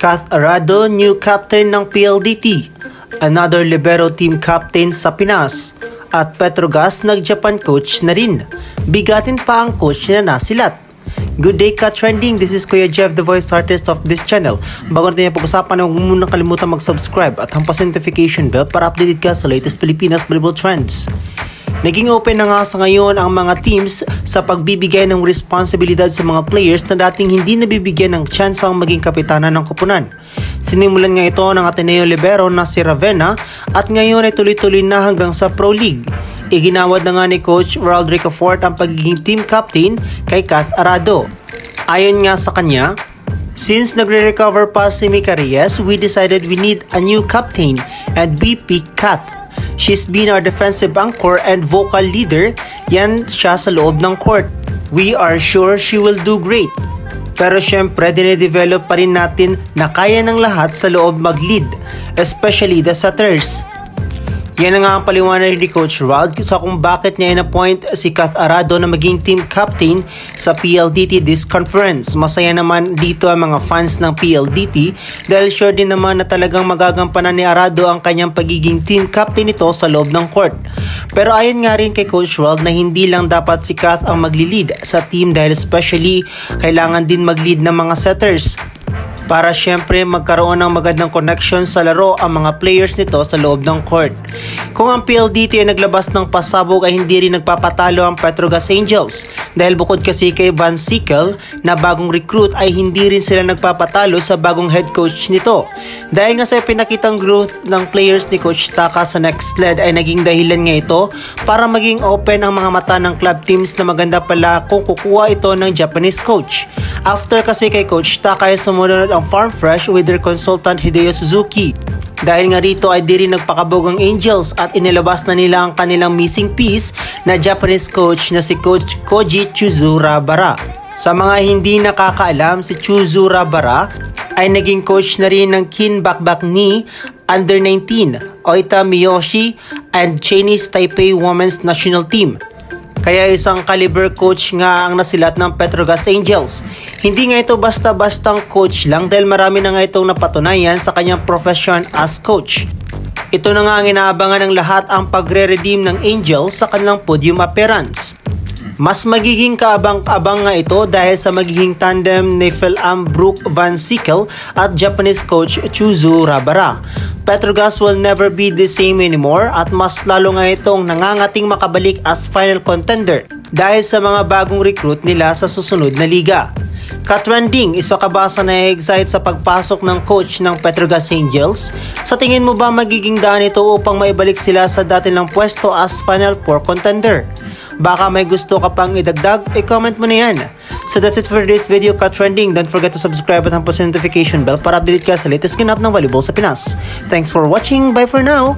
Kath Arado, new captain ng PLDT. Another libero team captain sa Pinas. At Petrogas nag-Japan coach na rin. Bigatin pa ang coach na nasilat. Good day ka-trending, this is Kuya Jeff, the voice artist of this channel. Bago natin yung pag-usapan, huwag mo munang kalimutan mag-subscribe at hampasin notification bell para updated ka sa latest Pilipinas volleyball trends. Naging open na nga sa ngayon ang mga teams sa pagbibigay ng responsibilidad sa mga players na dating hindi nabibigyan ng chance ang maging kapitana ng koponan. Sinimulan nga ito ng Ateneo Libero na si Ravenna at ngayon ay tuloy-tuloy na hanggang sa Pro League. Iginawad na nga ni Coach Ronald Ricafort ang pagiging team captain kay Kath Arado. Ayon nga sa kanya, since nagre-recover pa si Mika Reyes, we decided we need a new captain and we picked Kath. She's been our defensive anchor and vocal leader, yan siya sa loob ng court. We are sure she will do great. Pero syempre, dine-develop pa rin natin na kaya ng lahat sa loob mag-lead, especially the setters. Yan na nga ang paliwanag ni Coach Rod sa kung bakit niya in-appoint si Kath Arado na maging team captain sa PLDT this conference. Masaya naman dito ang mga fans ng PLDT dahil sure din naman na talagang magagampanan ni Arado ang kanyang pagiging team captain nito sa loob ng court. Pero ayon nga rin kay Coach Rod na hindi lang dapat si Kath ang magli-lead sa team dahil especially kailangan din mag-lead ng mga setters. Para syempre magkaroon ng magandang connection sa laro ang mga players nito sa loob ng court. Kung ang PLDT ay naglabas ng pasabog ay hindi rin nagpapatalo ang Petrogas Angels dahil bukod kasi kay Van Sickle na bagong recruit ay hindi rin sila nagpapatalo sa bagong head coach nito. Dahil nga sa pinakitang growth ng players ni Coach Taka sa next sled ay naging dahilan nga ito para maging open ang mga mata ng club teams na maganda pala kung kukuha ito ng Japanese coach. After kasi kay Coach Taka ay sumunod ang Farm Fresh with their consultant Hideo Suzuki. Dahil nga rito ay di rin nagpakabog ang Angels at inilabas na nila ang kanilang missing piece na Japanese coach na si Coach Koji Chuzurabara. Sa mga hindi nakakaalam, si Chuzurabara ay naging coach na rin ng Kinbakbak ni Under 19, Oita Miyoshi and Chinese Taipei Women's National Team. Kaya isang caliber coach nga ang nasilat ng Petrogas Angels. Hindi nga ito basta-bastang coach lang dahil marami na nga itong napatunayan sa kanyang profession as coach. Ito na nga ang inaabangan ng lahat ang pagre-redeem ng Angels sa kanilang podium appearance. Mas magiging kaabang-abang nga ito dahil sa magiging tandem ni Philam Brooke Van Sickle at Japanese coach Chuzurabara. Petrogas will never be the same anymore at mas lalo nga itong nangangating makabalik as final contender dahil sa mga bagong recruit nila sa susunod na liga. Ka-trending, isa ka ba sa na-excite sa pagpasok ng coach ng Petrogas Angels? Sa tingin mo ba magiging daan ito upang maibalik sila sa dati ng pwesto as Final Four contender? Baka may gusto ka pang idagdag, i-comment mo na yan. So that's it for this video, ka-trending. Don't forget to subscribe at hampasin notification bell para update ka sa latest ganap ng volleyball sa Pinas. Thanks for watching, bye for now!